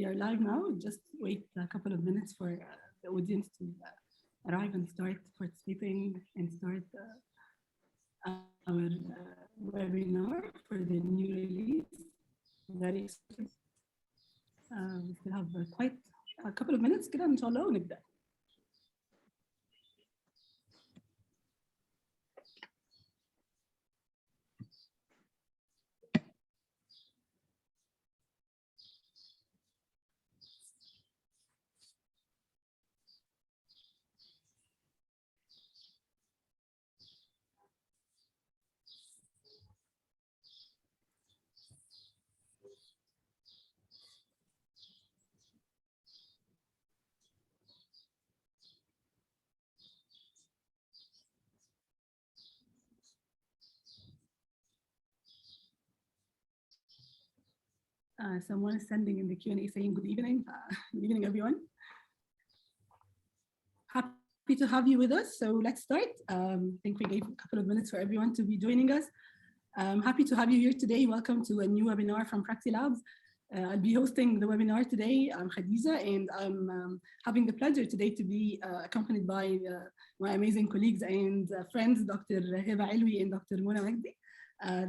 we are live now. Just wait a couple of minutes for the audience to arrive and start participating and start our webinar for the new release. Very excited. We still have quite a couple of minutes كده إن شاء الله ونبدأ. Someone is sending in the Q&A saying good evening. Good evening, everyone. Happy to have you with us. So let's start. I think we gave a couple of minutes for everyone to be joining us. I'm happy to have you here today. Welcome to a new webinar from PraxiLabs. I'll be hosting the webinar today. I'm Khadija, and I'm having the pleasure today to be accompanied by my amazing colleagues and friends, Dr. 𝐅𝐫𝐞𝐞 and Dr. 𝐼𝐞𝐞.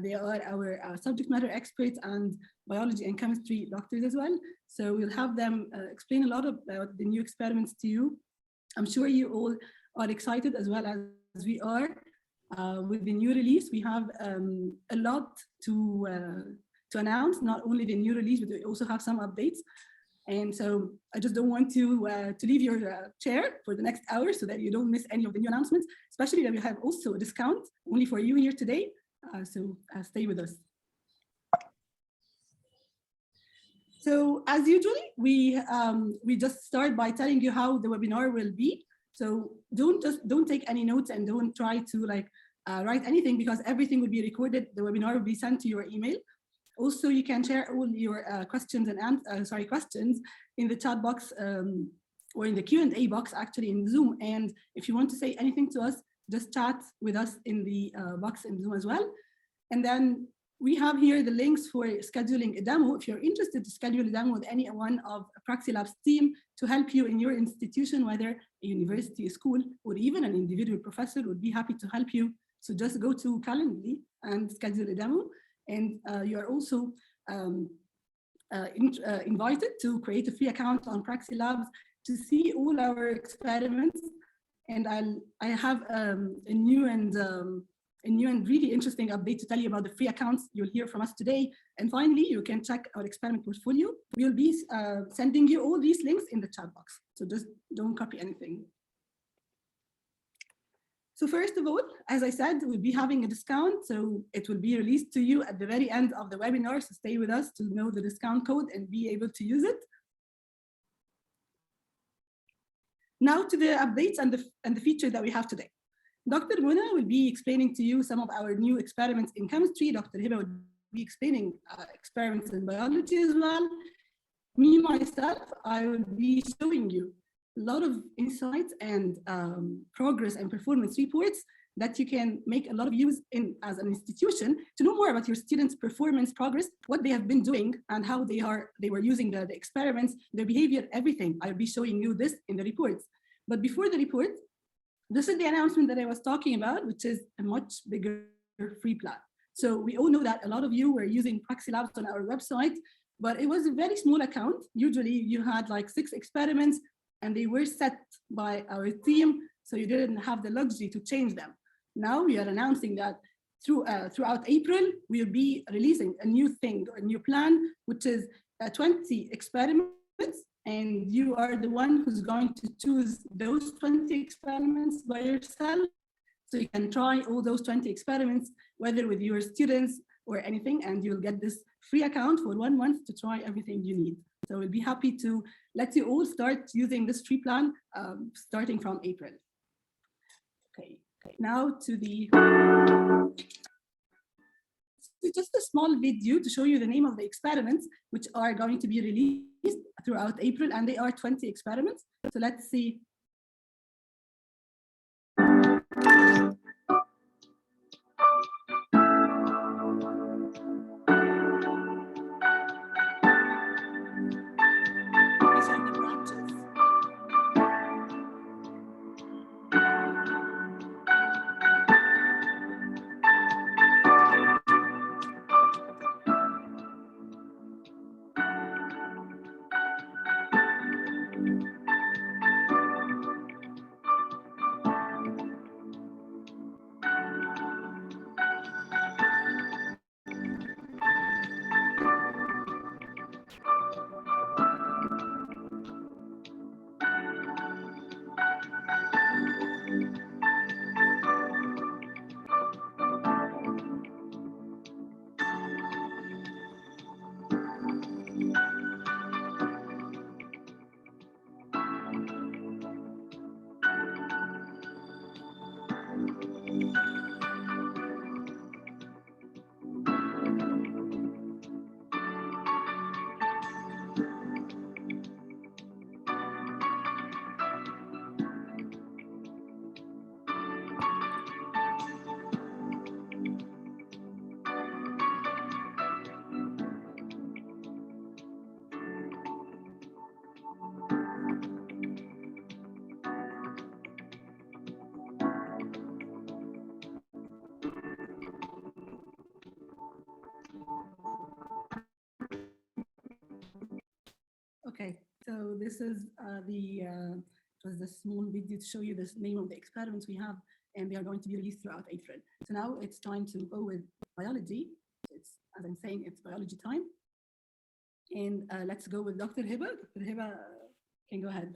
They are our subject matter experts and biology and chemistry doctors as well. So we'll have them explain a lot about the new experiments to you. I'm sure you all are excited as well as we are. With the new release, we have a lot to announce, not only the new release, but we also have some updates. And so I just don't want to leave your chair for the next hour so that you don't miss any of the new announcements, especially that we have also a discount only for you here today. So stay with us. So as usually, we just start by telling you how the webinar will be. So don't take any notes and don't try to write anything, because everything will be recorded. The webinar will be sent to your email. Also, you can share all your questions and questions in the chat box or in the Q&A box actually in Zoom. And if you want to say anything to us, just chat with us in the box in Zoom as well. And then we have here the links for scheduling a demo. If you're interested to schedule a demo with any one of PraxiLabs team to help you in your institution, whether a university, a school, or even an individual professor would be happy to help you. So just go to Calendly and schedule a demo. And you are also invited to create a free account on PraxiLabs to see all our experiments. And I have a new and really interesting update to tell you about the free accounts you'll hear from us today. And finally, you can check our experiment portfolio. We'll be sending you all these links in the chat box. So just don't copy anything. So first of all, as I said, we'll be having a discount. So it will be released to you at the very end of the webinar. So stay with us to know the discount code and be able to use it. Now to the updates and the features that we have today. Dr. Muna will be explaining to you some of our new experiments in chemistry. Dr. 𝐅𝐫𝐞𝐞 will be explaining experiments in biology as well. Me, myself, I will be showing you a lot of insights and progress and performance reports that you can make a lot of use in as an institution to know more about your students' performance progress, what they have been doing, and how they were using the experiments, their behavior, everything. I'll be showing you this in the reports. But before the report, this is the announcement that I was talking about, which is a much bigger free plan. So we all know that a lot of you were using PraxiLabs on our website, but it was a very small account. Usually you had like 6 experiments and they were set by our team, so you didn't have the luxury to change them. Now we are announcing that throughout April, we'll be releasing a new thing, or a new plan, which is 20 experiments. And you are the one who's going to choose those 20 experiments by yourself. So you can try all those 20 experiments, whether with your students or anything, and you'll get this free account for 1 month to try everything you need. So we'll be happy to let you all start using this free plan starting from April. Okay, now to the... just a small video to show you the name of the experiments, which are going to be released throughout April, and they are 20 experiments. So let's see. Okay, so this is it was the small video to show you the name of the experiments we have, and they are going to be released throughout April. So now it's time to go with biology. It's, as I'm saying, it's biology time. And let's go with Dr. Hiba. Dr. Hiba can go ahead.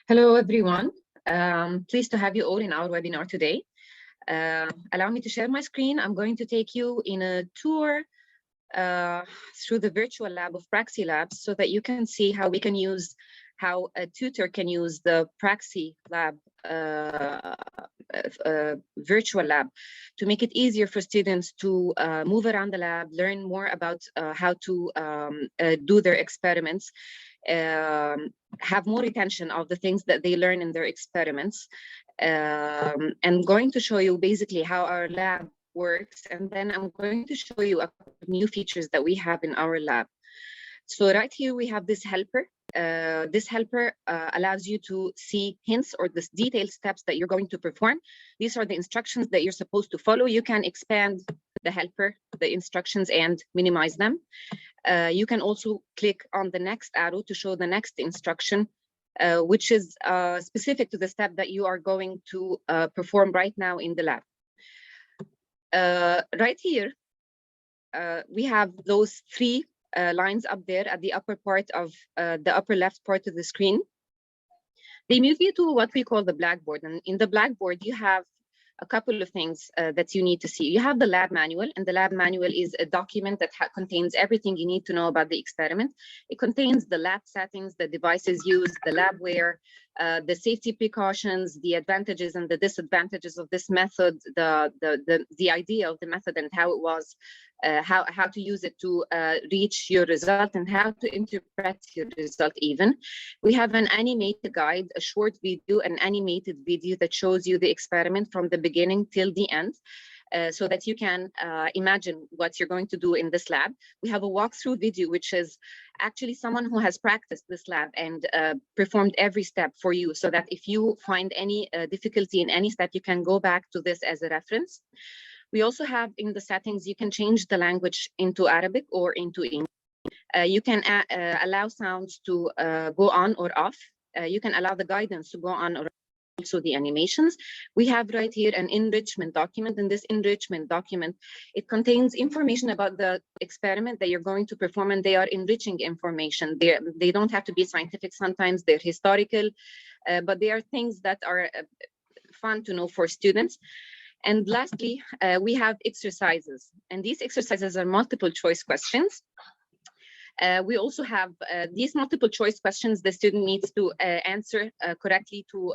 Hello, everyone. Pleased to have you all in our webinar today. Allow me to share my screen. I'm going to take you in a tour through the virtual lab of PraxiLabs so that you can see how we can use, how a tutor can use the PraxiLab virtual lab to make it easier for students to move around the lab, learn more about how to do their experiments, have more retention of the things that they learn in their experiments. I'm going to show you basically how our lab works, and then I'm going to show you a couple of new features that we have in our lab. So right here we have this helper. This helper allows you to see hints or the detailed steps that you're going to perform. These are the instructions that you're supposed to follow. You can expand the helper, the instructions, and minimize them. You can also click on the next arrow to show the next instruction, which is specific to the step that you are going to perform right now in the lab. Right here, we have those three lines up there at the upper part of the upper left part of the screen. They move you to what we call the blackboard. And in the blackboard, you have a couple of things that you need to see. You have the lab manual, and the lab manual is a document that contains everything you need to know about the experiment. It contains the lab settings, the devices used, the labware, the safety precautions, the advantages and the disadvantages of this method, the idea of the method and how it was, how to use it to reach your result and how to interpret your result even. We have an animated guide, a short video, an animated video that shows you the experiment from the beginning till the end, so that you can imagine what you're going to do in this lab. We have a walkthrough video, which is actually someone who has practiced this lab and performed every step for you, so that if you find any difficulty in any step, you can go back to this as a reference. We also have in the settings, you can change the language into Arabic or into English. You can allow sounds to go on or off. You can allow the guidance to go on or off. Also the animations. We have right here an enrichment document, and this enrichment document, it contains information about the experiment that you're going to perform, and they are enriching information. They don't have to be scientific. Sometimes they're historical, but they are things that are fun to know for students. And lastly, we have exercises, and these exercises are multiple choice questions. We also have these multiple choice questions the student needs to answer correctly to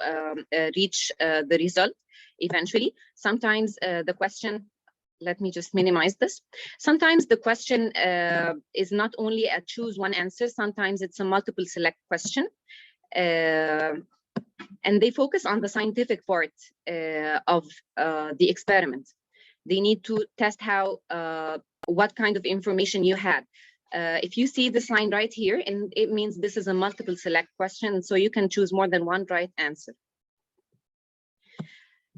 reach the result eventually. Sometimes the question, let me just minimize this. Sometimes the question is not only a choose one answer, sometimes it's a multiple select question. And they focus on the scientific part of the experiment. They need to test how, what kind of information you had. If you see the sign right here, and it means this is a multiple select question, so you can choose more than one right answer.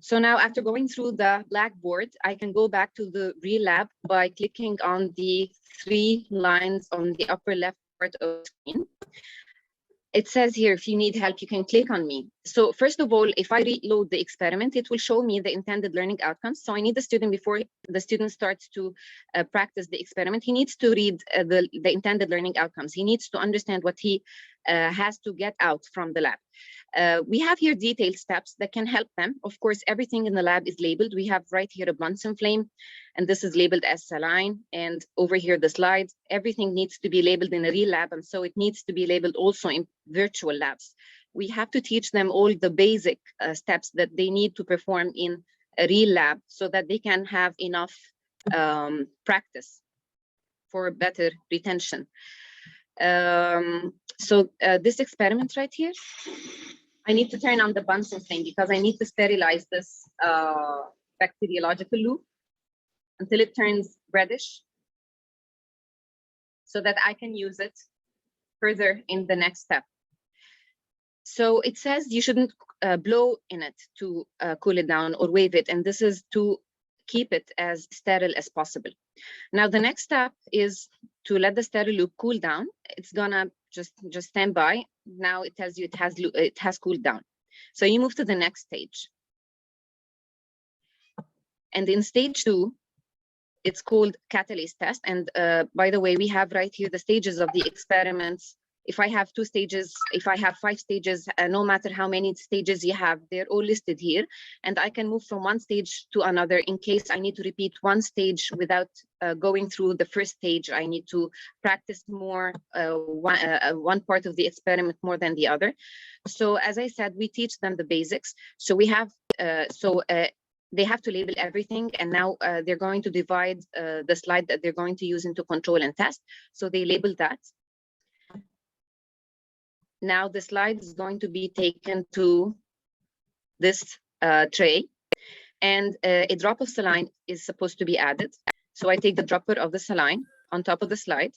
So now, after going through the blackboard, I can go back to the real lab by clicking on the three lines on the upper left part of the screen. It says here, if you need help, you can click on me. So first of all, if I reload the experiment, it will show me the intended learning outcomes. So I need the student, before the student starts to practice the experiment, he needs to read the intended learning outcomes. He needs to understand what he has to get out from the lab. We have here detailed steps that can help them. Of course, everything in the lab is labeled. We have right here a Bunsen flame, and this is labeled as saline. And over here, the slide, everything needs to be labeled in a real lab, and so it needs to be labeled also in virtual labs. We have to teach them all the basic steps that they need to perform in a real lab so that they can have enough practice for better retention. This experiment right here, I need to turn on the Bunsen flame because I need to sterilize this bacteriological loop until it turns reddish so that I can use it further in the next step. So it says you shouldn't blow in it to cool it down or wave it, and this is to keep it as sterile as possible. Now, the next step is to let the stereo loop cool down. It's gonna just stand by. Now it tells you it has cooled down. So you move to the next stage. And in stage 2, it's called catalase test. And by the way, we have right here the stages of the experiments. If I have 2 stages, if I have 5 stages, no matter how many stages you have, they're all listed here. And I can move from one stage to another in case I need to repeat one stage without going through the first stage. I need to practice more, one part of the experiment more than the other. So as I said, we teach them the basics. So we have, they have to label everything, and now they're going to divide the slide that they're going to use into control and test. So they label that. Now the slide is going to be taken to this tray, and a drop of saline is supposed to be added. So I take the dropper of the saline on top of the slide.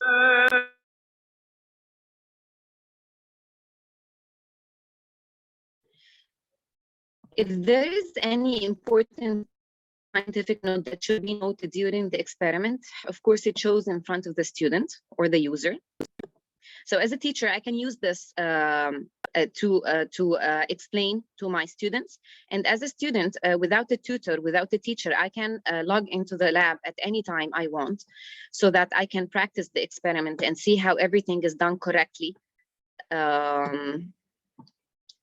If there is any important scientific note that should be noted during the experiment, of course, it shows in front of the student or the user. So as a teacher, I can use this to explain to my students. And as a student, without a tutor, without a teacher, I can log into the lab at any time I want, so that I can practice the experiment and see how everything is done correctly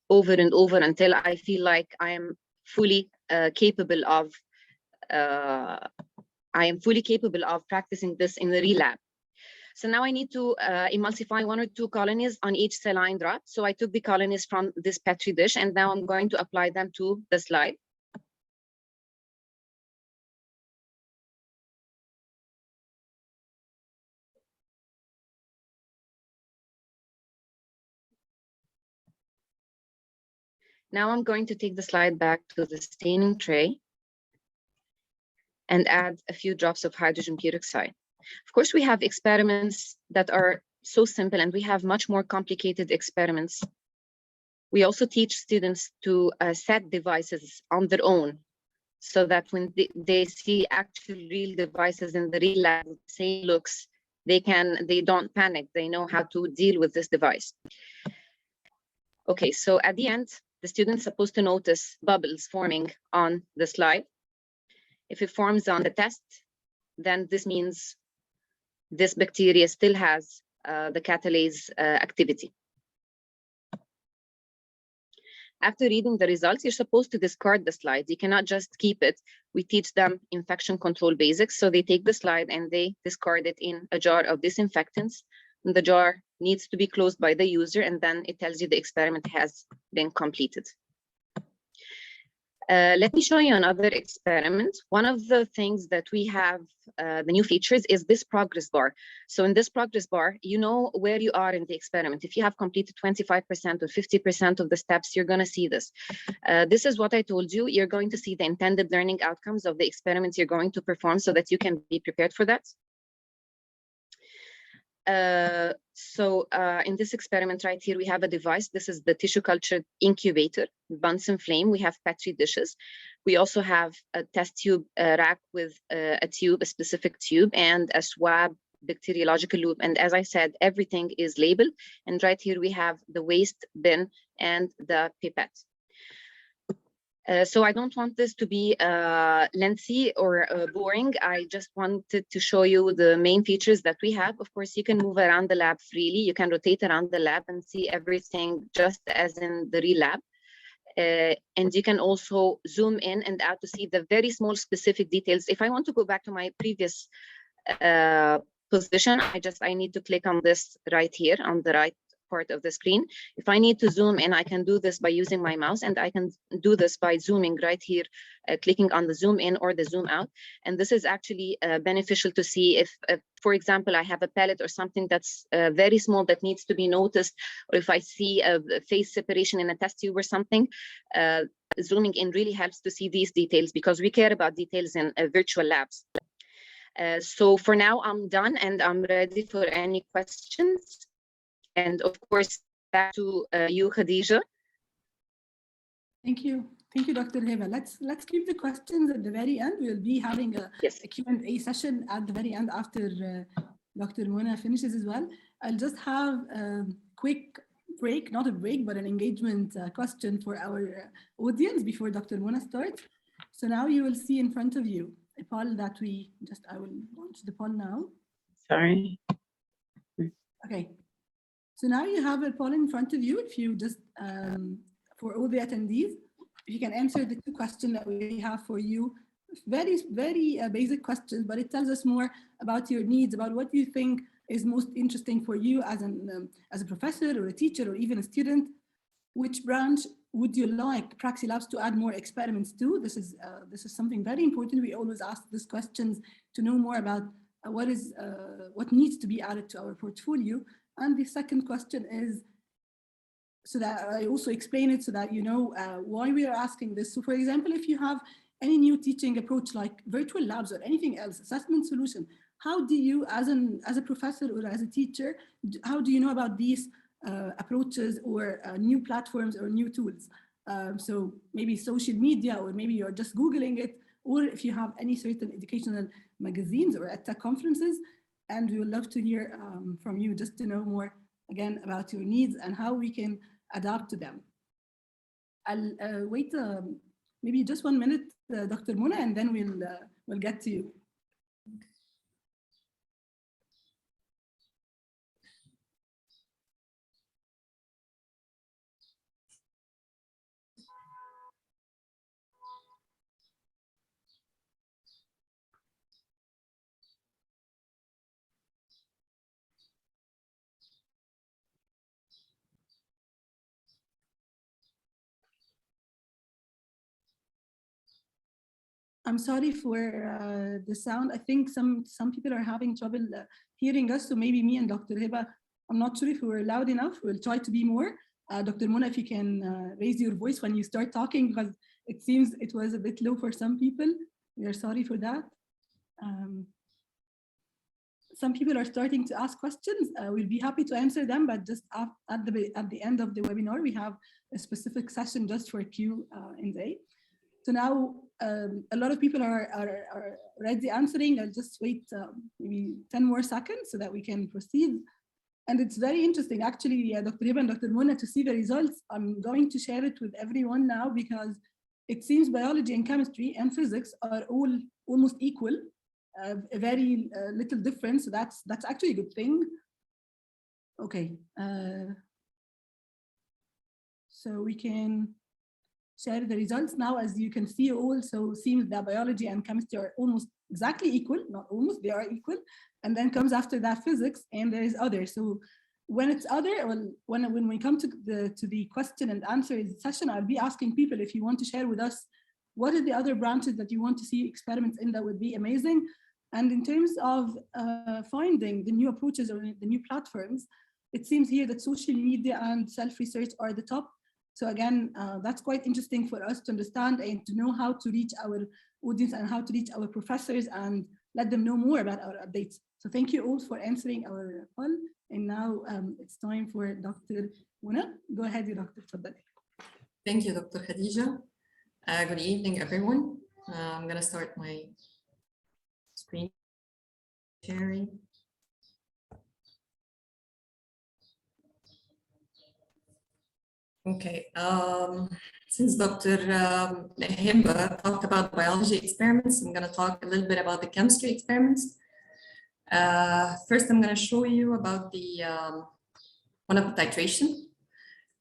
over and over until I feel like I am fully capable of practicing this in the real lab. So now I need to emulsify 1 or 2 colonies on each saline drop. So I took the colonies from this Petri dish, and now I'm going to apply them to the slide. Now I'm going to take the slide back to the staining tray and add a few drops of hydrogen peroxide. Of course, we have experiments that are so simple, and we have much more complicated experiments. We also teach students to set devices on their own, so that when they see actual real devices in the real lab with the same looks, they don't panic. They know how to deal with this device. Okay, so at the end, the student's supposed to notice bubbles forming on the slide. If it forms on the test, then this means this bacteria still has the catalase activity. After reading the results, you're supposed to discard the slides. You cannot just keep it. We teach them infection control basics. So they take the slide and they discard it in a jar of disinfectants. And the jar needs to be closed by the user, and then it tells you the experiment has been completed. Let me show you another experiment. One of the things that we have, the new features, is this progress bar. So in this progress bar, you know where you are in the experiment. If you have completed 25% or 50% of the steps, you're going to see this. This is what I told you. You're going to see the intended learning outcomes of the experiments you're going to perform, so that you can be prepared for that. In this experiment right here, we have a device. This is the tissue culture incubator, Bunsen flame. We have Petri dishes. We also have a test tube rack with a specific tube, and a swab bacteriological loop. And as I said, everything is labeled. And right here, we have the waste bin and the pipette. So I don't want this to be lengthy or boring. I just wanted to show you the main features that we have. Of course, you can move around the lab freely. You can rotate around the lab and see everything just as in the real lab. And you can also zoom in and out to see the very small specific details. If I want to go back to my previous position, I need to click on this right here on the right part of the screen. If I need to zoom in, I can do this by using my mouse, and I can do this by zooming right here, clicking on the zoom in or the zoom out. And this is actually beneficial to see if, for example, I have a pellet or something that's very small that needs to be noticed, or if I see a phase separation in a test tube or something. Zooming in really helps to see these details, because we care about details in virtual labs. So for now, I'm done, and I'm ready for any questions. And of course, back to you, Khadija. Thank you, Dr. Heba. Let's keep the questions at the very end. We'll be having a Q&A session at the very end after Dr. Mona finishes as well, I'll just have a quick break, not a break, but an engagement question for our audience before Dr. Mona starts. So now you will see in front of you a poll that I will launch the poll now. Sorry. Okay. So now you have a poll in front of you. If you just, for all the attendees, if you can answer the two questions that we have for you, very, very basic questions, but it tells us more about your needs, about what you think is most interesting for you as a professor or a teacher or even a student. Which branch would you like PraxiLabs to add more experiments to? This is something very important. We always ask these questions to know more about what needs to be added to our portfolio. And the second question is, so that I also explain it so that you know why we are asking this. So for example, if you have any new teaching approach like virtual labs or anything else, assessment solution, how do you, as a professor or as a teacher, how do you know about these approaches or new platforms or new tools? So maybe social media, or maybe you're just Googling it, or if you have any certain educational magazines or at tech conferences, and we would love to hear from you just to know more, again, about your needs and how we can adapt to them. I'll wait maybe just 1 minute, Dr. Mona, and then we'll get to you. I'm sorry for the sound. I think some people are having trouble hearing us. So maybe me and Dr. Hiba, I'm not sure if we're loud enough. We'll try to be more. Dr. Mona, if you can raise your voice when you start talking, because it seems it was a bit low for some people. We are sorry for that. Some people are starting to ask questions. We'll be happy to answer them, but just at the end of the webinar, we have a specific session just for Q&A. So now a lot of people are already answering. I'll just wait maybe 10 more seconds so that we can proceed. And it's very interesting, actually, Dr. Hiba and Dr. Mona, to see the results. I'm going to share it with everyone now because it seems biology and chemistry and physics are all almost equal, a very little difference. So that's actually a good thing. Okay. So we can share the results now. As you can see, also seems that biology and chemistry are almost exactly equal, not almost, they are equal. And then comes after that physics, and there is other. So when it's other, well, when we come to the question and answer session, I'll be asking people if you want to share with us what are the other branches that you want to see experiments in. That would be amazing. And in terms of finding the new approaches or the new platforms, it seems here that social media and self-research are the top. So again, that's quite interesting for us to understand and to know how to reach our audience and how to reach our professors and let them know more about our updates. So thank you all for answering our poll. And now it's time for Dr. Mona. Go ahead, Dr. Tfaddali. Thank you, Dr. Khadija. Good evening, everyone. I'm going to start my screen sharing. Okay, since Dr. Hiba talked about biology experiments, I'm going to talk a little bit about the chemistry experiments. First, I'm going to show you about the one of the titration.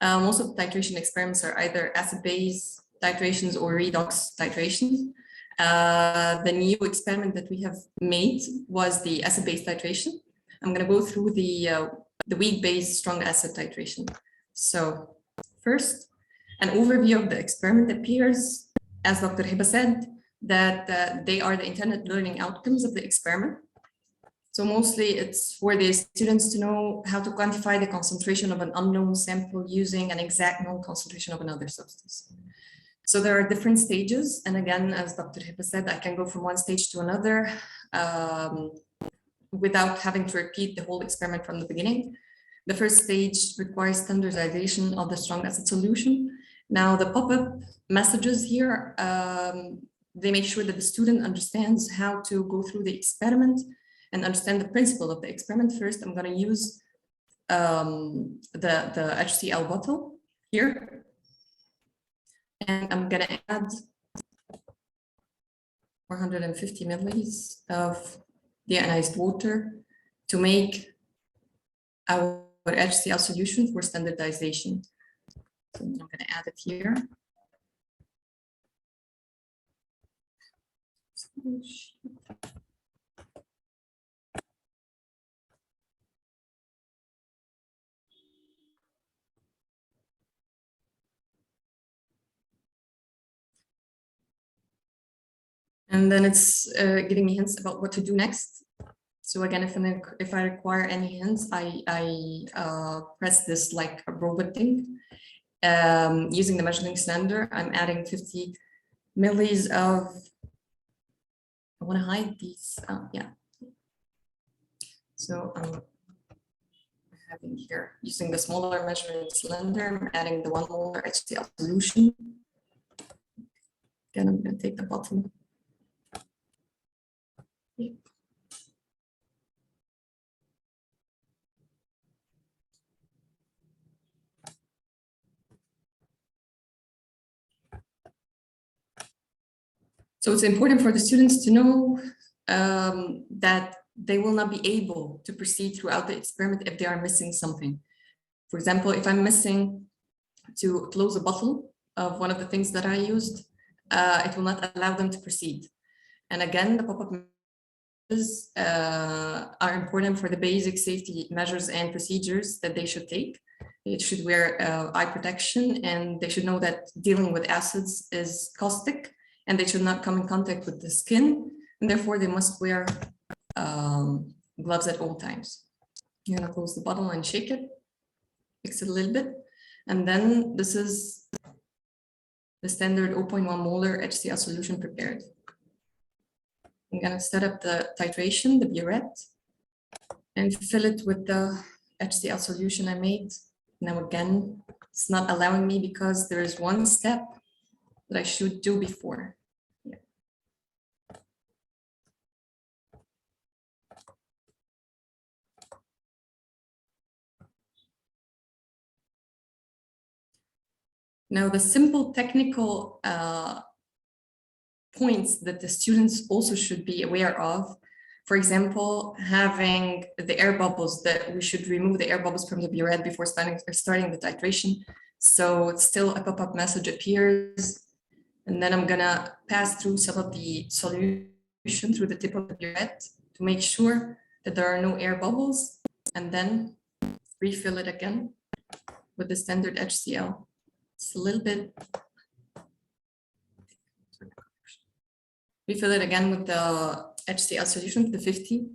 Most of the titration experiments are either acid-base titrations or redox titrations. The new experiment that we have made was the acid-base titration. I'm going to go through the weak-base strong acid titration. So first, an overview of the experiment appears, as Dr. Hiba said, that they are the intended learning outcomes of the experiment. So mostly it's for the students to know how to quantify the concentration of an unknown sample using an exact known concentration of another substance. So there are different stages. And again, as Dr. Hiba said, I can go from one stage to another without having to repeat the whole experiment from the beginning. The first stage requires standardization of the strong acid solution. Now the pop-up messages here, they make sure that the student understands how to go through the experiment and understand the principle of the experiment, first I'm going to use the HCl bottle here. And I'm going to add 450 milliliters of deionized water to make our HCl solution for standardization. So I'm going to add it here. And then it's giving me hints about what to do next. So again, if I require any hints, I press this like a robot thing. Using the measuring cylinder, I'm adding 50 milliliters of, I want to hide these, yeah. So I'm having here, using the smaller measuring cylinder, I'm adding the 1 molar HCl solution. Again, I'm going to take the bottle. So it's important for the students to know that they will not be able to proceed throughout the experiment if they are missing something. For example, if I'm missing to close a bottle of one of the things that I used, it will not allow them to proceed. And again, the pop-up measures are important for the basic safety measures and procedures that they should take. They should wear eye protection, and they should know that dealing with acids is caustic, and they should not come in contact with the skin, and therefore they must wear gloves at all times. You're gonna close the bottle and shake it, mix it a little bit, and then this is the standard 0.1 molar HCl solution prepared. I'm gonna set up the titration, the burette, and fill it with the HCl solution I made. Now again, it's not allowing me because there is one step that I should do before. Yeah. Now the simple technical points that the students also should be aware of. For example, having the air bubbles, that we should remove the air bubbles from the burette before starting the titration. So it's still a pop-up message appears. And then I'm gonna pass through some of the solution through the tip of the burette to make sure that there are no air bubbles, and then refill it again with the standard HCl. It's a little bit. Refill it again with the HCl solution, the 50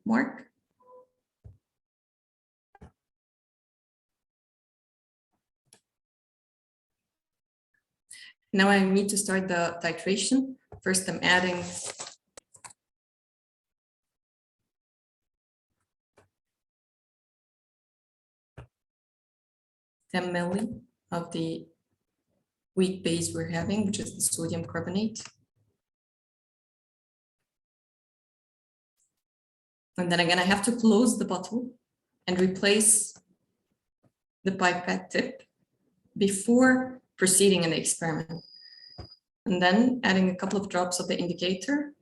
mark. Now I need to start the titration. First, I'm adding $10 ml of the weak base we're having, which is the sodium carbonate. And then again, I have to close the bottle and replace the pipette tip before proceeding in the experiment. And then adding a couple of drops of the indicator.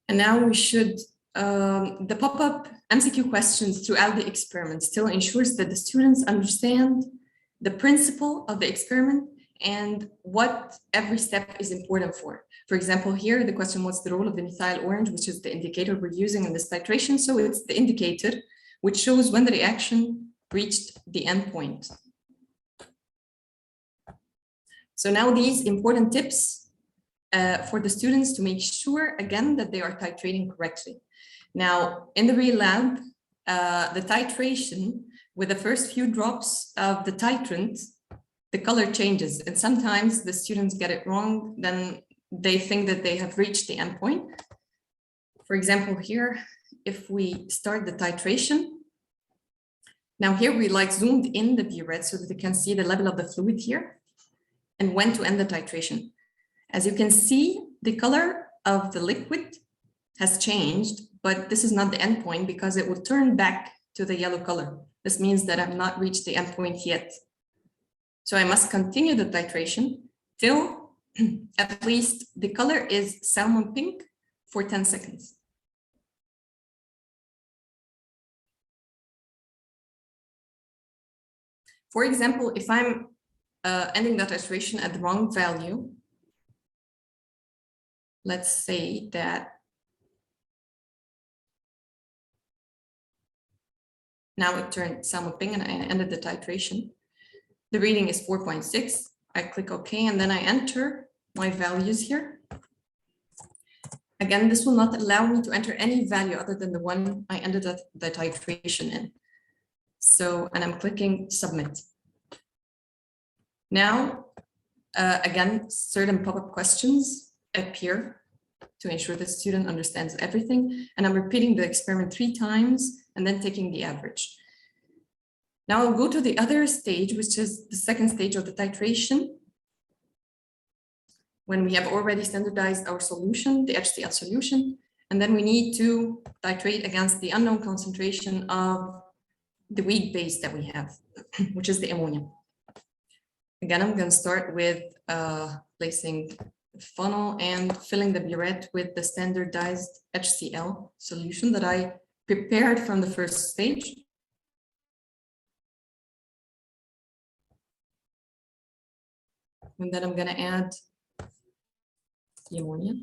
And now we should, the pop-up MCQ questions throughout the experiment still ensures that the students understand the principle of the experiment and what every step is important for. For example, here the question, what's the role of the methyl orange, which is the indicator we're using in this titration. So it's the indicator which shows when the reaction reached the endpoint. So now these important tips for the students to make sure, again, that they are titrating correctly. Now, in the real lab, the titration with the first few drops of the titrant, the color changes, and sometimes the students get it wrong, then they think that they have reached the endpoint. For example, here, if we start the titration. Now here we like zoomed in the burette so that you can see the level of the fluid here and when to end the titration. As you can see, the color of the liquid has changed, but this is not the endpoint because it will turn back to the yellow color. This means that I've not reached the endpoint yet. So I must continue the titration till at least the color is salmon pink for 10 seconds. For example, if I'm ending the titration at the wrong value, let's say that now it turned salmon pink and I ended the titration. The reading is 4.6. I click OK, and then I enter my values here. Again, this will not allow me to enter any value other than the one I ended the titration in. So, and I'm clicking submit. Now, again, certain pop-up questions appear to ensure the student understands everything. And I'm repeating the experiment 3 times and then taking the average. Now I'll go to the other stage, which is the second stage of the titration. When we have already standardized our solution, the HCl solution, and then we need to titrate against the unknown concentration of the weak base that we have, which is the ammonia. Again, I'm going to start with placing the funnel and filling the burette with the standardized HCl solution that I prepared from the first stage. And then I'm going to add the ammonia.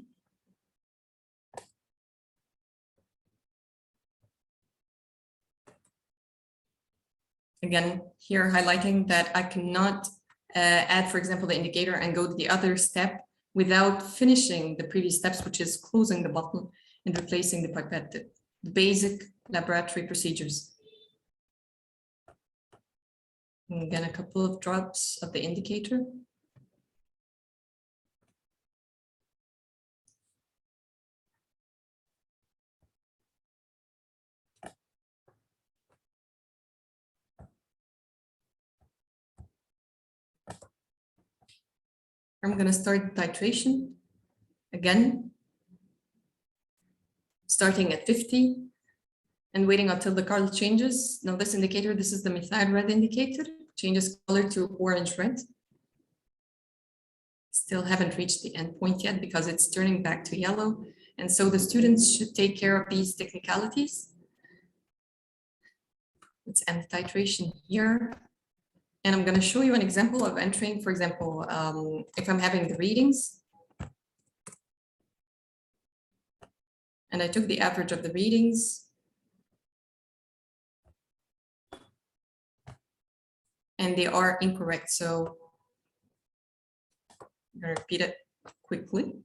Again, here highlighting that I cannot add, for example, the indicator and go to the other step without finishing the previous steps, which is closing the bottle and replacing the pipette, the basic laboratory procedures. And again, a couple of drops of the indicator. I'm going to start titration again, starting at 50 and waiting until the color changes. Now this indicator, this is the methyl red indicator, changes color to orange red. Still haven't reached the endpoint yet because it's turning back to yellow. And so the students should take care of these technicalities. Let's end the titration here. And I'm going to show you an example of entering, for example, if I'm having the readings. And I took the average of the readings. And they are incorrect. So I'm going to repeat it quickly.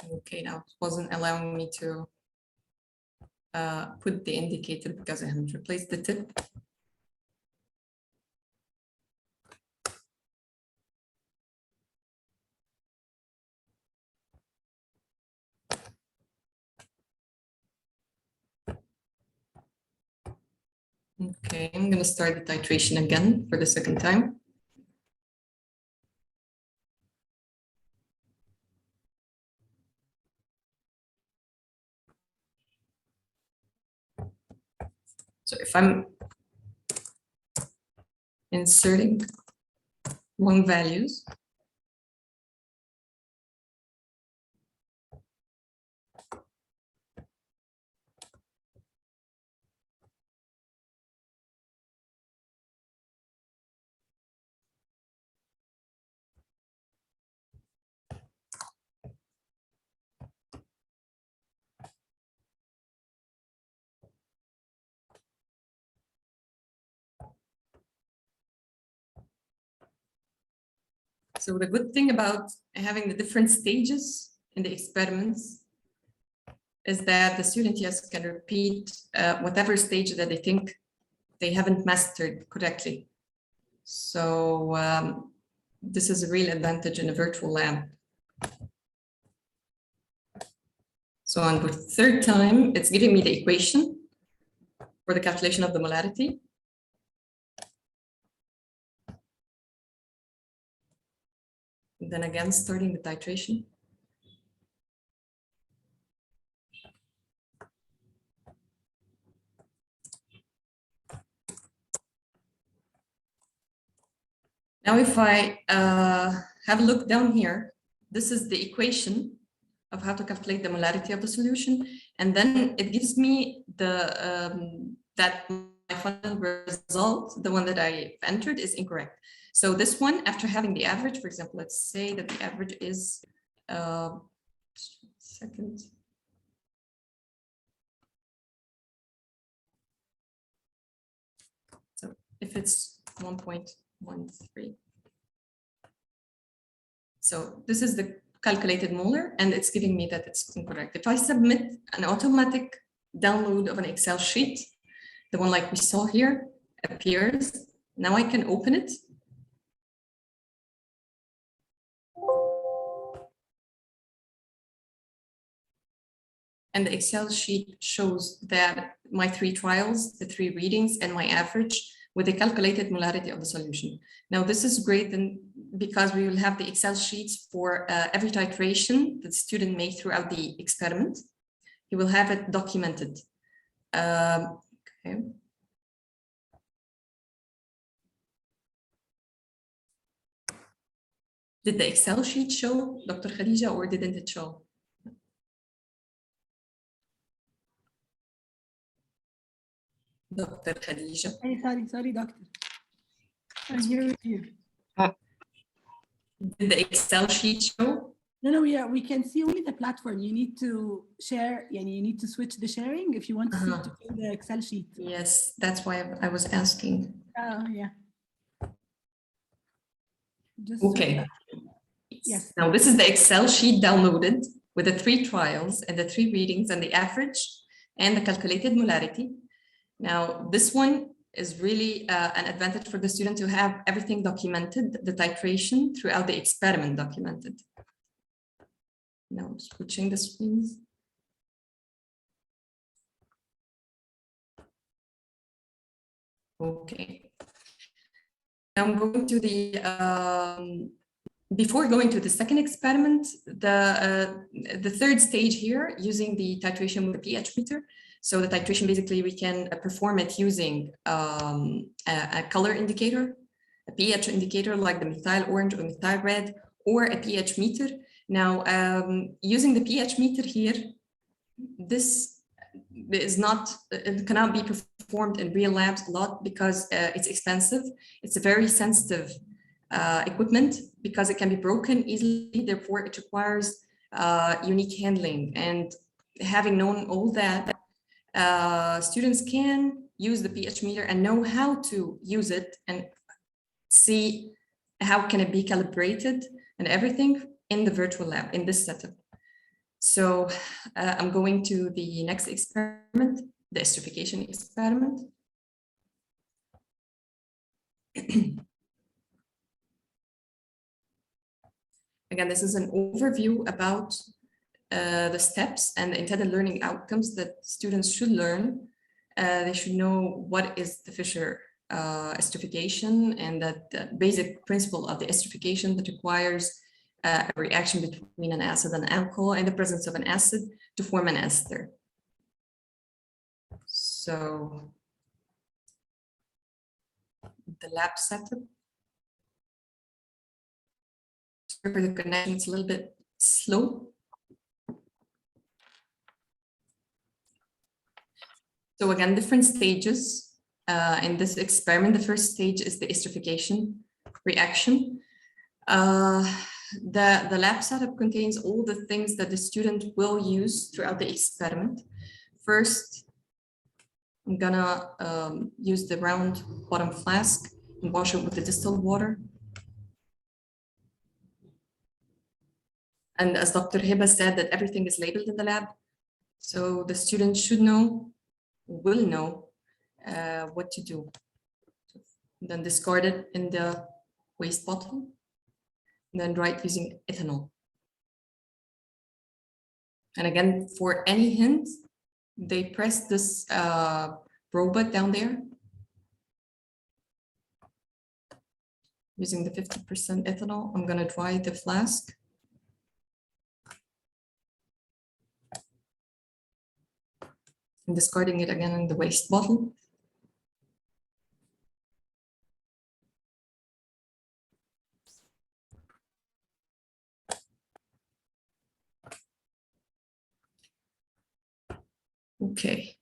Okay, now it wasn't allowing me to put the indicator because I haven't replaced the tip. Okay, I'm going to start the titration again for the second time. So if I'm inserting wrong values, So the good thing about having the different stages in the experiments is that the student, yes, can repeat whatever stage that they think they haven't mastered correctly. So this is a real advantage in a virtual lab. So on the third time, it's giving me the equation for the calculation of the molarity. And then again, starting the titration. Now, if I have a look down here, this is the equation of how to calculate the molarity of the solution. And then it gives me the that my final result, the one that I entered, is incorrect. So this one, after having the average, for example, let's say that the average is second. So if it's 1.13. So this is the calculated molar, and it's giving me that it's incorrect. If I submit an automatic download of an Excel sheet, the one like we saw here appears. Now I can open it. And the Excel sheet shows that my 3 trials, the 3 readings, and my average with the calculated molarity of the solution. Now this is great because we will have the Excel sheets for every titration that the student made throughout the experiment. He will have it documented. Okay. Did the Excel sheet show, Dr. Khadija, or didn't it show? Dr. Khadija. Sorry, doctor. I'm here with you. Did the Excel sheet show? No, we can see only the platform. You need to share, and you need to switch the sharing if you want to see the Excel sheet. Yes, that's why I was asking. Yeah. Just okay. Yes. Now this is the Excel sheet downloaded with the 3 trials and the 3 readings and the average and the calculated molarity. Now this one is really an advantage for the student to have everything documented, the titration throughout the experiment documented. Now I'm switching the screens. Okay. Now I'm going to the, before going to the second experiment, the third stage here, using the titration with the pH meter. So the titration, basically, we can perform it using a color indicator, a pH indicator like the methyl orange or methyl red, or a pH meter. Now, using the pH meter here, this is not, it cannot be performed in real labs a lot because it's expensive. It's a very sensitive equipment because it can be broken easily. Therefore, it requires unique handling. And having known all that, students can use the pH meter and know how to use it and see how can it be calibrated and everything in the virtual lab in this setup. So I'm going to the next experiment, the esterification experiment. Again, this is an overview about the steps and the intended learning outcomes that students should learn. They should know what is the Fischer esterification and that the basic principle of the esterification that requires a reaction between an acid and alcohol in the presence of an acid to form an ester. So the lab setup. Sorry for the connection, it's a little bit slow. So again, different stages in this experiment. The first stage is the esterification reaction. The lab setup contains all the things that the student will use throughout the experiment. First, I'm gonna use the round bottom flask and wash it with the distilled water. And as Dr. Hiba said, that everything is labeled in the lab. So the students should know, will know what to do. Then discard it in the waste bottle. And then write using ethanol. And again, for any hint, they press this robot down there using the 50% ethanol. I'm going to dry the flask. And discarding it again in the waste bottle. Okay.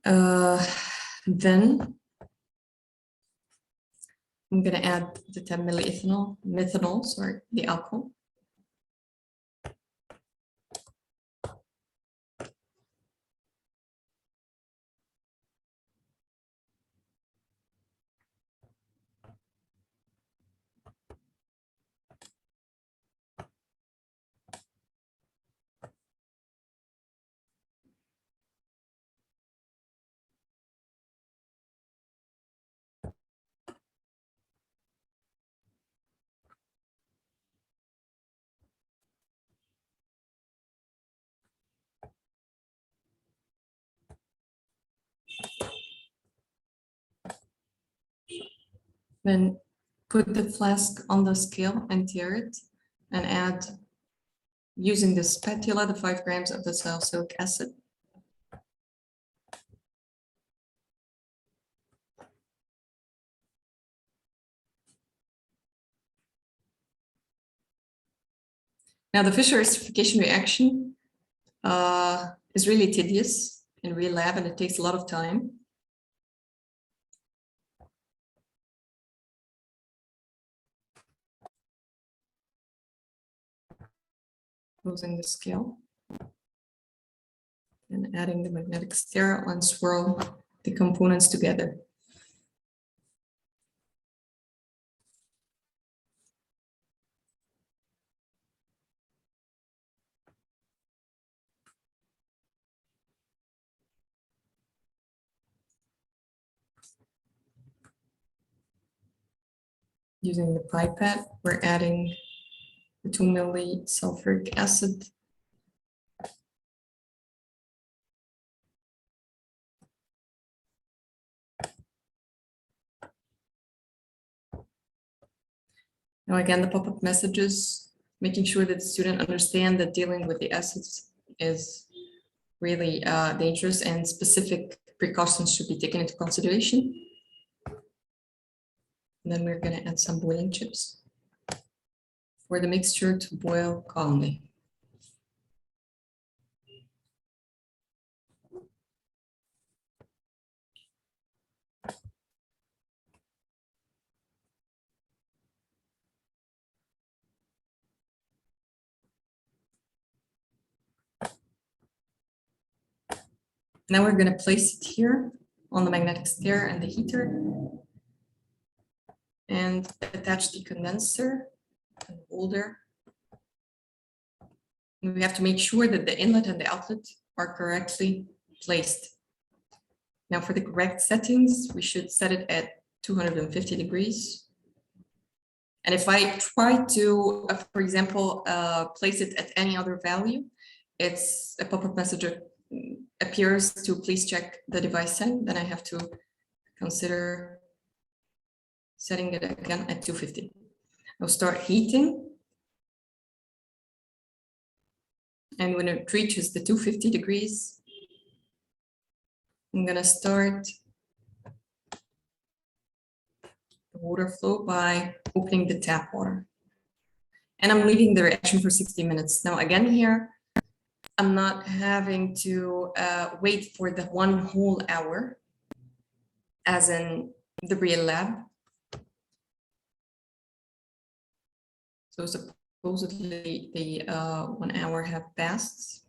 Then I'm going to add the 10 methanol, sorry, the alcohol. Then put the flask on the scale and tear it and add, using the spatula, the 5 grams of the salicylic acid. Now the Fischer esterification reaction is really tedious in real lab and it takes a lot of time. Closing the scale and adding the magnetic stirrer and swirl the components together. Using the pipette, we're adding the 2 milli sulfuric acid. Now again, the pop-up messages, making sure that the student understand that dealing with the acids is really dangerous and specific precautions should be taken into consideration. And then we're going to add some boiling chips for the mixture to boil calmly. Now we're going to place it here on the magnetic stirrer and the heater and attach the condenser and holder. And we have to make sure that the inlet and the outlet are correctly placed. Now for the correct settings, we should set it at 250 degrees. And if I try to, for example, place it at any other value, it's a pop-up message appears to please check the device setting. Then I have to consider setting it again at 250. I'll start heating. And when it reaches the 250 degrees, I'm going to start the water flow by opening the tap water. And I'm leaving the reaction for 60 minutes. Now, again, here, I'm not having to wait for the 1 whole hour, as in the real lab. So supposedly the 1 hour have passed.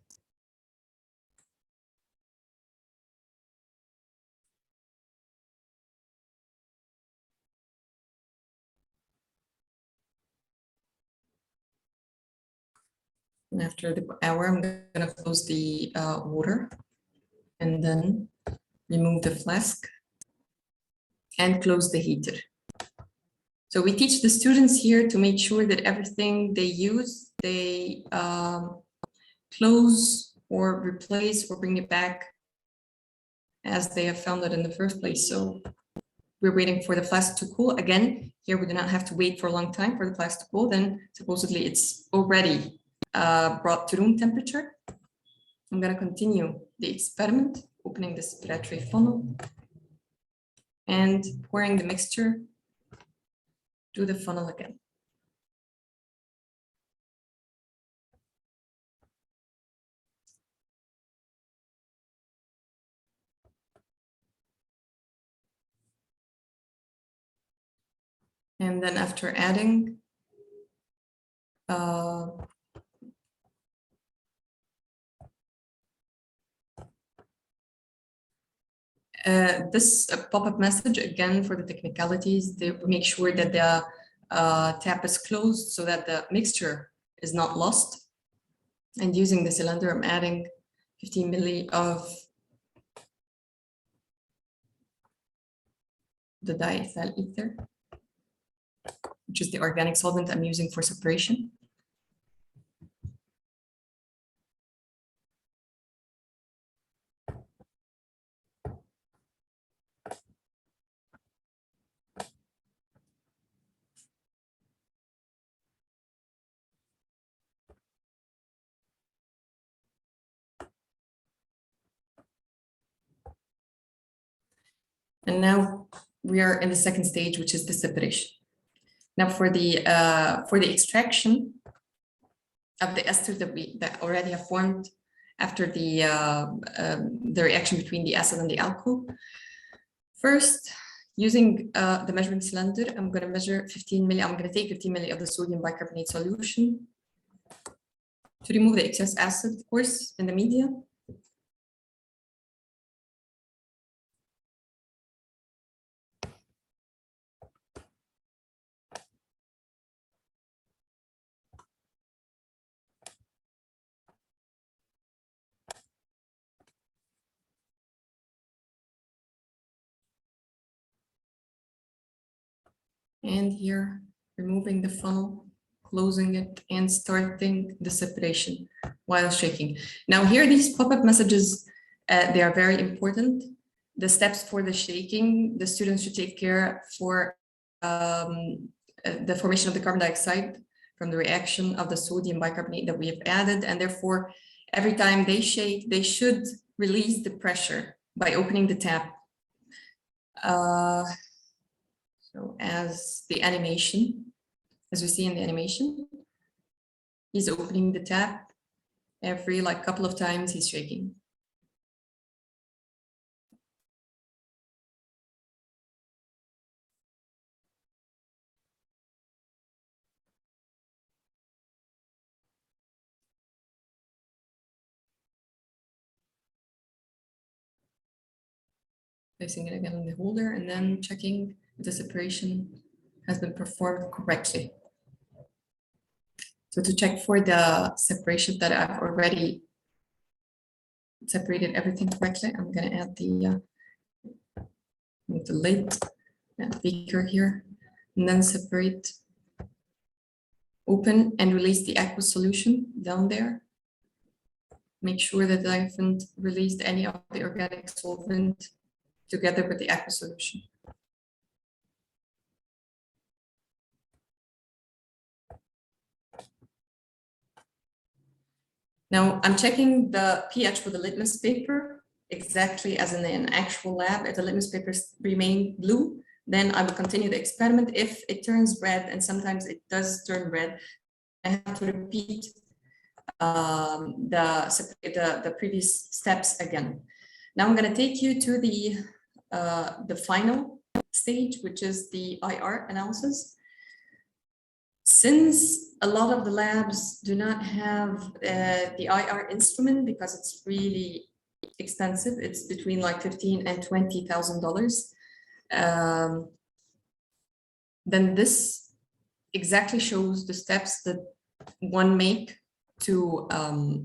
And after the hour, I'm gonna close the water and then remove the flask and close the heater. So we teach the students here to make sure that everything they use, they close or replace or bring it back as they have found it in the first place. So we're waiting for the flask to cool. Again, here we do not have to wait for a long time for the flask to cool. Then supposedly it's already brought to room temperature. I'm going to continue the experiment, opening the separatory funnel and pouring the mixture to the funnel again. And then after adding this pop-up message, again, for the technicalities, they make sure that the tap is closed so that the mixture is not lost. And using the cylinder, I'm adding 15 milli of the diethyl ether, which is the organic solvent I'm using for separation. And now we are in the second stage, which is the separation. Now for the extraction of the ester that already have formed after the reaction between the acid and the alcohol. First, using the measuring cylinder, I'm going to measure 15 milli. I'm going to take 15 milli of the sodium bicarbonate solution to remove the excess acid, of course, in the media. And here, removing the funnel, closing it, and starting the separation while shaking. Now here, these pop-up messages, they are very important. The steps for the shaking, the students should take care for the formation of the carbon dioxide from the reaction of the sodium bicarbonate that we have added. And therefore, every time they shake, they should release the pressure by opening the tap. So as the animation, as we see in the animation, he's opening the tap every couple of times he's shaking. Placing it again in the holder and then checking if the separation has been performed correctly. So to check for the separation that I've already separated everything correctly, I'm going to add the lid and beaker here, and then separate, open and release the aqueous solution down there. Make sure that I haven't released any of the organic solvent together with the aqueous solution. Now I'm checking the pH with the litmus paper, exactly as in an actual lab. If the litmus papers remain blue, then I will continue the experiment. If it turns red, and sometimes it does turn red, I have to repeat the previous steps again. Now I'm going to take you to the final stage, which is the IR analysis. Since a lot of the labs do not have the IR instrument because it's really expensive, it's between like $15,000 and $20,000. Then this exactly shows the steps that one make to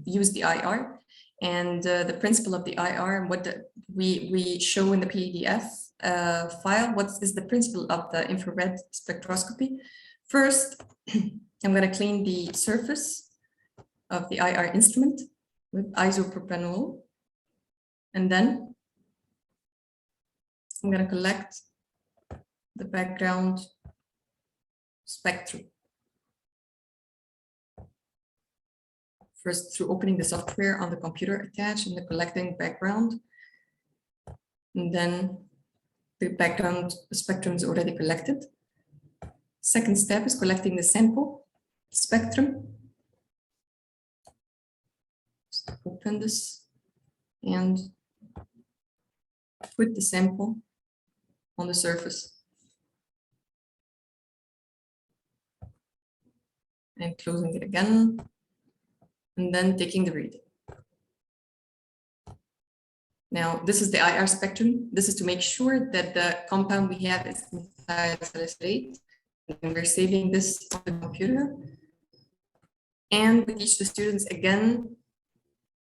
use the IR. And the principle of the IR and what we show in the PDF file, what is the principle of the infrared spectroscopy. First, I'm going to clean the surface of the IR instrument with isopropanol. And then I'm going to collect the background spectrum. First, through opening the software on the computer attached and the collecting background. And then the background spectrum is already collected. Second step is collecting the sample spectrum. Just open this and put the sample on the surface. And closing it again. And then taking the reading. Now, this is the IR spectrum. This is to make sure that the compound we have is methyl salicylate. And we're saving this on the computer. And we teach the students again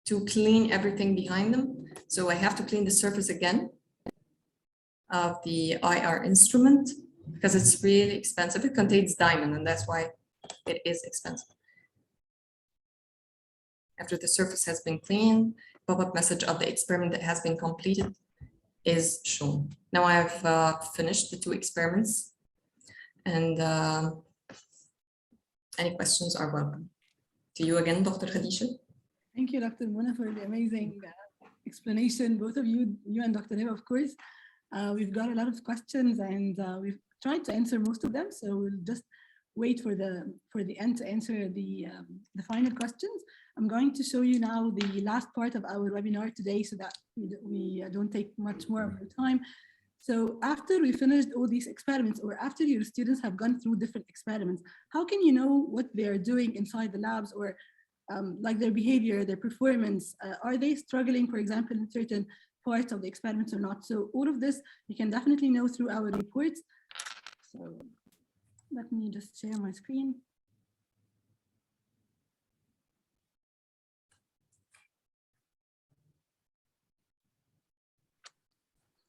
to clean everything behind them. So I have to clean the surface again of the IR instrument because it's really expensive. It contains diamond, and that's why it is expensive. After the surface has been cleaned, pop-up message of the experiment that has been completed is shown. Now I have finished the 2 experiments, and any questions are welcome. To you again, Dr. Khadija. Thank you, Dr. Mona, for the amazing explanation. Both of you and Dr. Hiba, of course. We've got a lot of questions, and we've tried to answer most of them. So we'll just wait for the end to answer the final questions. I'm going to show you now the last part of our webinar today so that we don't take much more of your time. So after we finished all these experiments, or after your students have gone through different experiments, how can you know what they're doing inside the labs, or like their behavior, their performance? Are they struggling, for example, in certain parts of the experiments or not? So all of this you can definitely know through our reports. So let me just share my screen.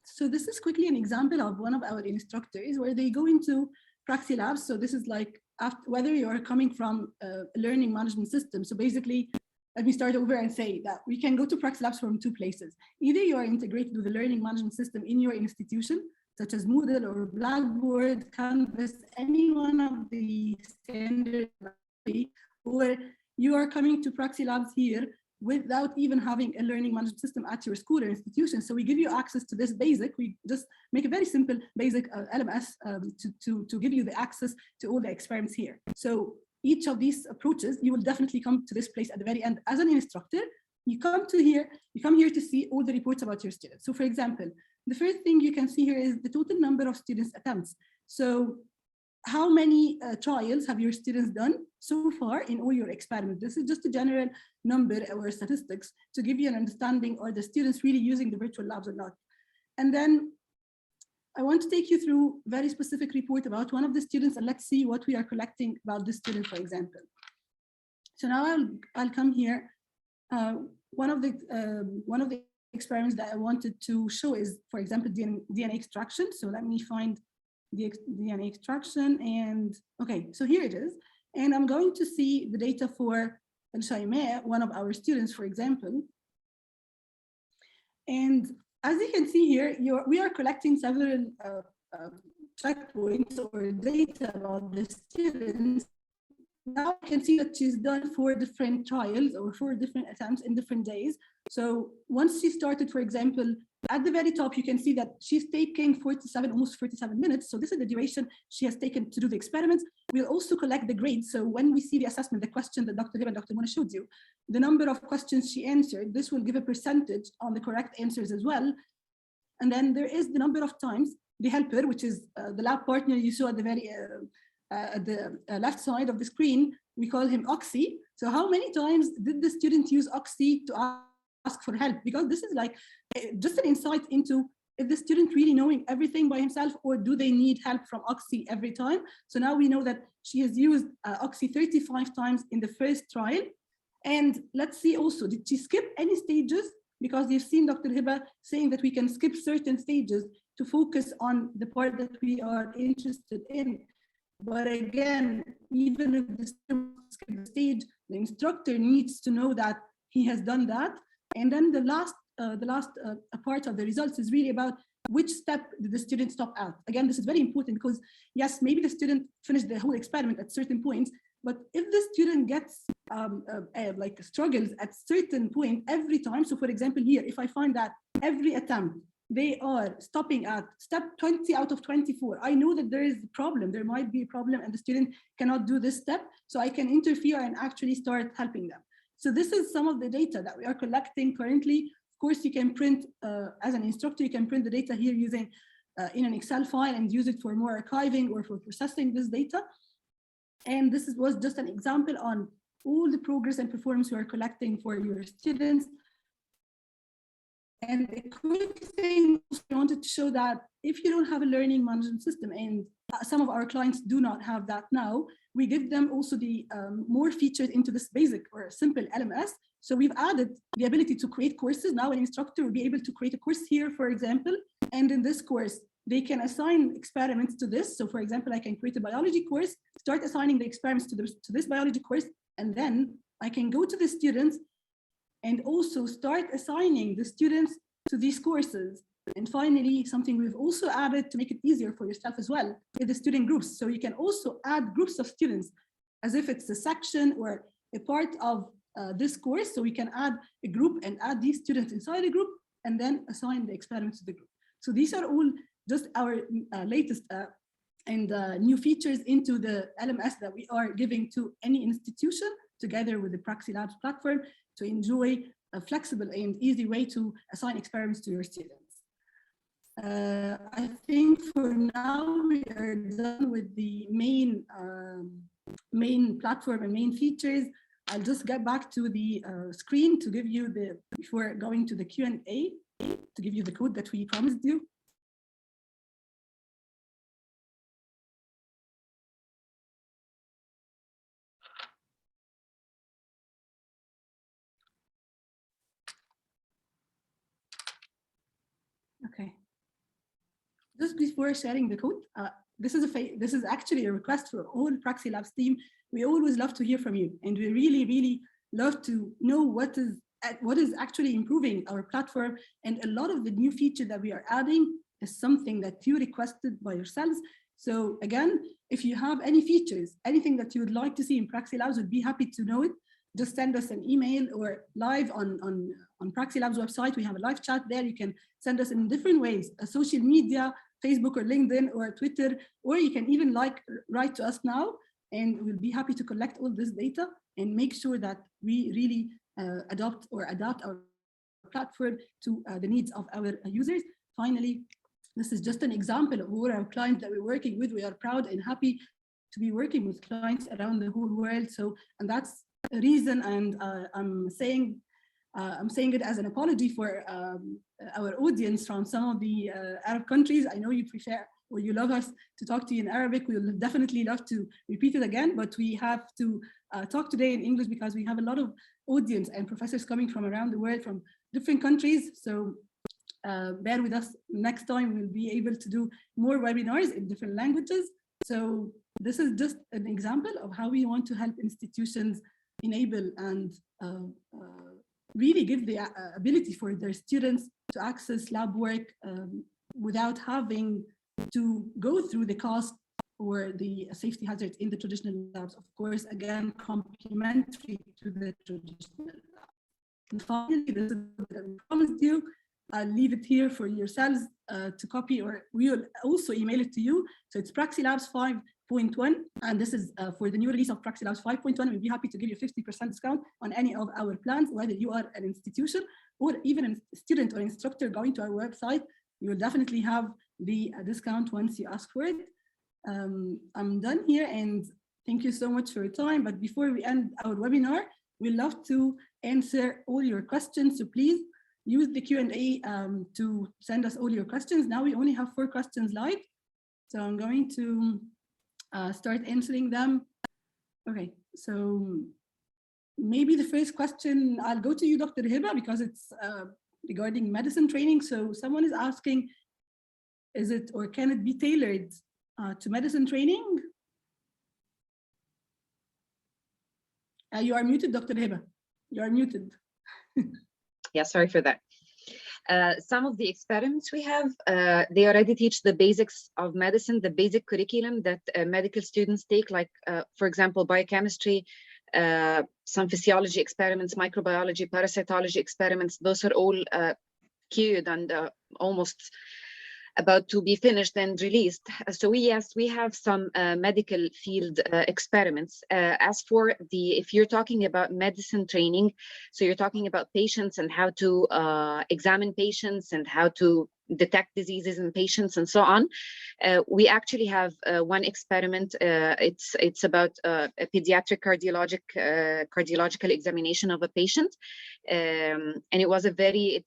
So this is quickly an example of one of our instructors where they go into PraxiLabs. So this is like whether you are coming from a learning management system. So basically, let me start over and say that we can go to PraxiLabs from 2 places. Either you are integrated with the learning management system in your institution, such as Moodle or Blackboard, Canvas, any one of the standard, or you are coming to PraxiLabs here without even having a learning management system at your school or institution. So we give you access to this basic. We just make a very simple basic LMS to give you the access to all the experiments here. So each of these approaches, you will definitely come to this place at the very end. As an instructor, you come here to see all the reports about your students. So for example, the first thing you can see here is the total number of students attempts. So how many trials have your students done so far in all your experiments? This is just a general number or statistics to give you an understanding, are the students really using the virtual labs or not? And then I want to take you through a very specific report about one of the students, and let's see what we are collecting about this student, for example. So now I'll come here. One of the experiments that I wanted to show is, for example, DNA extraction. So let me find the DNA extraction, and okay, so here it is. And I'm going to see the data for El-Bedweihy, one of our students, for example. And as you can see here, we are collecting several checkpoints or data about the students. Now you can see that she's done 4 different trials or 4 different attempts in different days. So once she started, for example, at the very top, you can see that she's taking almost 47 minutes. So this is the duration she has taken to do the experiments. We'll also collect the grades. So when we see the assessment, the question that Dr. Hiba and Dr. Mona showed you, the number of questions she answered, this will give a percentage on the correct answers as well. And then there is the number of times the helper, which is the lab partner you saw at the very left side of the screen, we call him Oxy. So how many times did the student use Oxy to ask for help? Because this is like just an insight into if the student really knowing everything by himself, or do they need help from Oxy every time? So now we know that she has used Oxy 35 times in the first trial. And let's see also, did she skip any stages? Because you've seen Dr. Hiba saying that we can skip certain stages to focus on the part that we are interested in. But again, even if the student skips the stage, the instructor needs to know that he has done that. And then the last part of the results is really about which step did the student stop at. Again, this is very important because yes, maybe the student finished the whole experiment at certain points, but if the student gets like struggles at certain point every time, so for example here, if I find that every attempt they are stopping at step 20 out of 24, I know that there is a problem, there might be a problem and the student cannot do this step, so I can interfere and actually start helping them. So this is some of the data that we are collecting currently. Of course, you can print, as an instructor, you can print the data here using in an Excel file and use it for more archiving or for processing this data. And this was just an example on all the progress and performance we are collecting for your students. And a quick thing, I wanted to show that if you don't have a learning management system, and some of our clients do not have that now, we give them also the more features into this basic or simple LMS. So we've added the ability to create courses. Now an instructor will be able to create a course here, for example, and in this course, they can assign experiments to this. So for example, I can create a biology course, start assigning the experiments to this biology course, and then I can go to the students and also start assigning the students to these courses. And finally, something we've also added to make it easier for yourself as well is the student groups. So you can also add groups of students as if it's a section or a part of this course. So we can add a group and add these students inside a group and then assign the experiments to the group. So these are all just our latest and new features into the LMS that we are giving to any institution together with the PraxiLabs platform to enjoy a flexible and easy way to assign experiments to your students. I think for now we are done with the main platform and main features. I'll just get back to the screen to give you before going to the Q&A, to give you the code that we promised you. Okay. Just before sharing the code, this is actually a request for all PraxiLabs team. We always love to hear from you, and we really, really love to know what is actually improving our platform. And a lot of the new feature that we are adding is something that you requested by yourselves. So again, if you have any features, anything that you would like to see in PraxiLabs, we'd be happy to know it. Just send us an email or live on PraxiLabs website. We have a live chat there. You can send us in different ways, social media, Facebook or LinkedIn or Twitter, or you can even write to us now, and we'll be happy to collect all this data and make sure that we really adapt our platform to the needs of our users. Finally, this is just an example of all our clients that we're working with. We are proud and happy to be working with clients around the whole world. So, and that's a reason, and I'm saying it as an apology for our audience from some of the Arab countries. I know you prefer or you love us to talk to you in Arabic. We'll definitely love to repeat it again, but we have to talk today in English because we have a lot of audience and professors coming from around the world from different countries. So bear with us. Next time we'll be able to do more webinars in different languages. So this is just an example of how we want to help institutions enable and really give the ability for their students to access lab work without having to go through the cost or the safety hazards in the traditional labs. Of course, again, complementary to the traditional lab. And finally, this is what I promised you. I'll leave it here for yourselves to copy, or we will also email it to you. So it's PraxiLabs 5.1, and this is for the new release of PraxiLabs 5.1. We'll be happy to give you 50% discount on any of our plans, whether you are an institution or even a student or instructor going to our website. You will definitely have the discount once you ask for it. I'm done here, and thank you so much for your time. But before we end our webinar, we'd love to answer all your questions. So please use the Q&A to send us all your questions. Now we only have 4 questions live, so I'm going to start answering them. Okay, so maybe the first question, I'll go to you, Dr. Hiba, because it's regarding medicine training. So someone is asking, is it or can it be tailored to medicine training? You are muted, Dr. Hiba. You are muted. Yeah, sorry for that. Some of the experiments we have, they already teach the basics of medicine, the basic curriculum that medical students take, like, for example, biochemistry, some physiology experiments, microbiology, parasitology experiments. Those are all queued and almost about to be finished and released. So yes, we have some medical field experiments. As for if you're talking about medicine training, so you're talking about patients and how to examine patients and how to detect diseases in patients and so on. We actually have one experiment. It's about a pediatric cardiological examination of a patient, and it was a very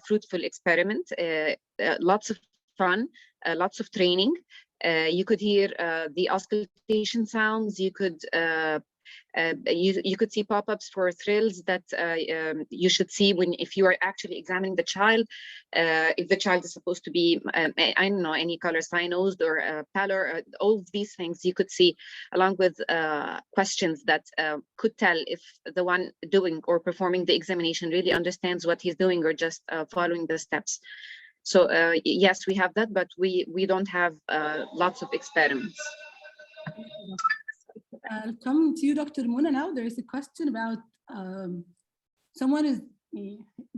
fruitful experiment. Lots of fun, lots of training. You could hear the auscultation sounds. You could you could see pop-ups for thrills that you should see if you are actually examining the child. If the child is supposed to be, I don't know, any color, cyanosed or pallor, all of these things you could see, along with questions that could tell if the one doing or performing the examination really understands what he's doing or just following the steps. So yes, we have that, but we don't have lots of experiments. I'll come to you, Dr. Mona, now. There is a question about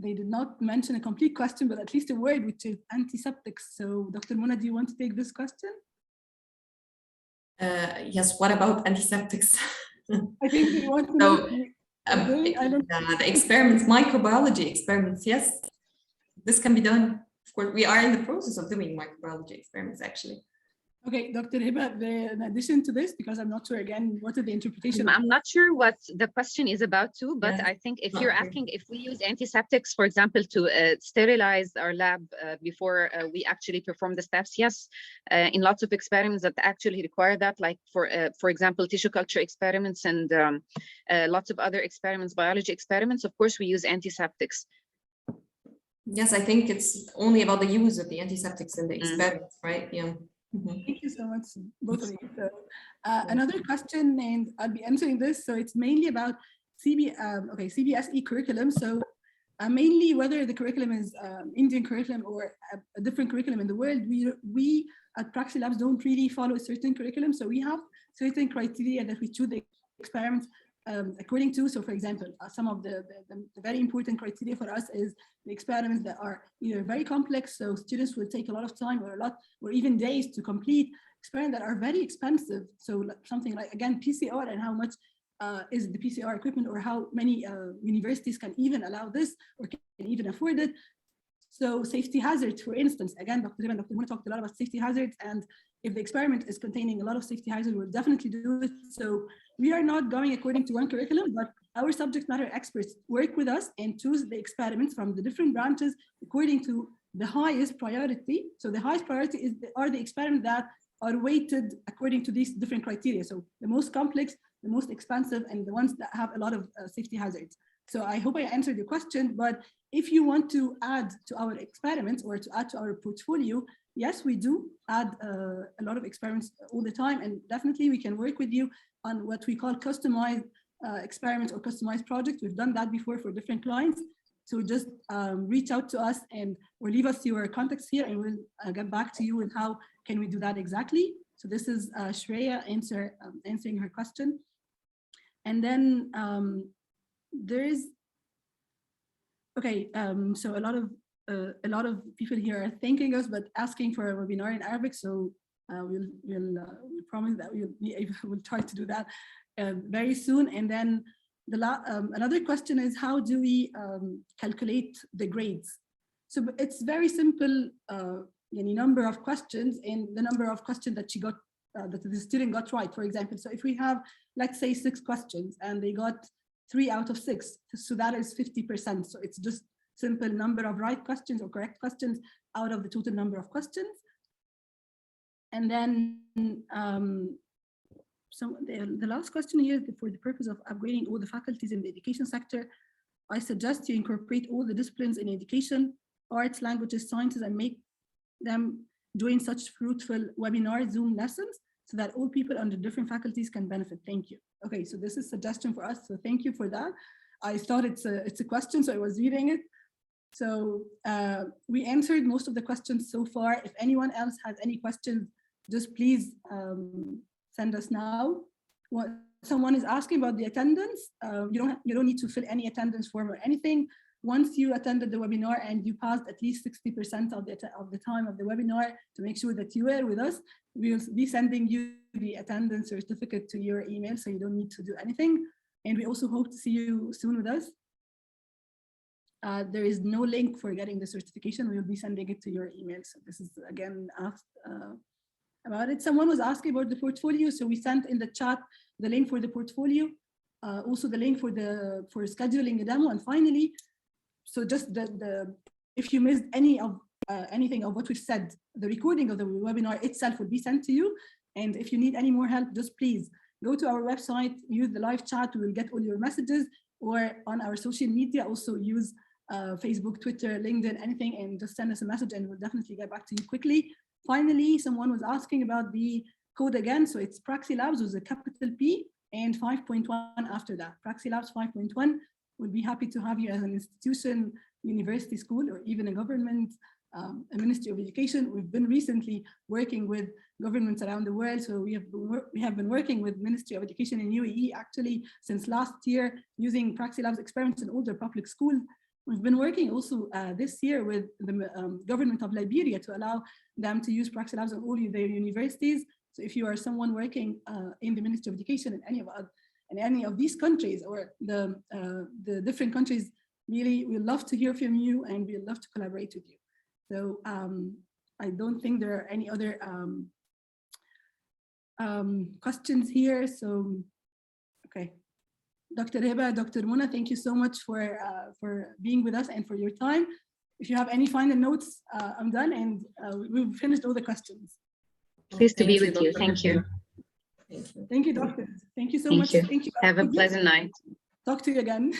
they did not mention a complete question, but at least a word, which is antiseptics. So Dr. Mona, do you want to take this question? Yes, what about antiseptics? I think we want to know. The experiments, microbiology experiments, yes, this can be done. Of course, we are in the process of doing microbiology experiments, actually. Okay, Dr. Hiba, in addition to this, because I'm not sure again, what is the interpretation? I'm not sure what the question is about too, but yeah. I think if you're asking if we use antiseptics, for example, to sterilize our lab before we actually perform the steps, yes, in lots of experiments that actually require that, like for example, tissue culture experiments and lots of other experiments, biology experiments, of course, we use antiseptics. Yes, I think it's only about the use of the antiseptics in the experiments, right? Yeah. Thank you so much, both of you. So, another question, and I'll be answering this. So it's mainly about CBSE curriculum. So mainly whether the curriculum is Indian curriculum or a different curriculum in the world, we at PraxiLabs don't really follow a certain curriculum. So we have certain criteria that we choose the experiments according to. So for example, some of the very important criteria for us is the experiments that are either very complex, so students will take a lot of time or even days to complete, experiments that are very expensive. So something like, again, PCR, and how much is the PCR equipment, or how many universities can even allow this or can even afford it. So safety hazards, for instance, again, Dr. Mona talked a lot about safety hazards, and if the experiment is containing a lot of safety hazards, we'll definitely do it. So we are not going according to one curriculum, but our subject matter experts work with us and choose the experiments from the different branches according to the highest priority. So the highest priority are the experiments that are weighted according to these different criteria. So the most complex, the most expensive, and the ones that have a lot of safety hazards. So I hope I answered your question, but if you want to add to our experiments or to add to our portfolio, yes, we do add a lot of experiments all the time, and definitely we can work with you on what we call customized experiments or customized projects. We've done that before for different clients. So just reach out to us or leave us your contacts here, and we'll get back to you with how can we do that exactly. So this is Shreya answering her question. And then there's, okay, so a lot of people here are thanking us, but asking for a webinar in Arabic. So we'll promise that we'll try to do that very soon. And then another question is, how do we calculate the grades? So it's very simple, number of questions and the number of questions that that the student got right, for example. So if we have, let's say, 6 questions and they got 3 out of 6, so that is 50%. So it's just simple number of right questions or correct questions out of the total number of questions. And then So the last question here, for the purpose of upgrading all the faculties in the education sector, I suggest you incorporate all the disciplines in education, arts, languages, sciences, and make them join such fruitful webinar Zoom lessons so that all people under different faculties can benefit. Thank you. Okay, so this is a suggestion for us. So thank you for that. I thought it's a question, so I was reading it. So we answered most of the questions so far. If anyone else has any questions, just please send us now. Someone is asking about the attendance. You don't need to fill any attendance form or anything. Once you attended the webinar and you passed at least 60% of the time of the webinar to make sure that you were with us, we'll be sending you the attendance certificate to your email, so you don't need to do anything. And we also hope to see you soon with us. There is no link for getting the certification. We will be sending it to your email. So this is again asked about it. Someone was asking about the portfolio. So we sent in the chat the link for the portfolio, also the link for scheduling the demo. And finally, so just if you missed anything of what we've said, the recording of the webinar itself will be sent to you. And if you need any more help, just please go to our website, use the live chat. We will get all your messages, or on our social media, also use Facebook, Twitter, LinkedIn, anything, and just send us a message and we'll definitely get back to you quickly. Finally, someone was asking about the code again. So it's PraxiLabs with a capital P and 5.1 after that. PraxiLabs 5.1. We'll be happy to have you as an institution, university, school, or even a government, a Ministry of Education. We've been recently working with governments around the world. So we have been working with Ministry of Education in UAE actually since last year, using PraxiLabs experiments in all their public schools. We've been working also this year with the government of Liberia to allow them to use PraxiLabs in all their universities. So if you are someone working in the Ministry of Education in any of these countries, or the different countries, really, we'd love to hear from you and we'd love to collaborate with you. So I don't think there are any other questions here. So, okay. Dr. Hiba, Dr. Mona, thank you so much for being with us and for your time. If you have any final notes, I'm done, and we've finished all the questions. Pleased to be with you. Thank you. Thank you, doctor. Thank you so much. Thank you. Have a pleasant night. Talk to you again.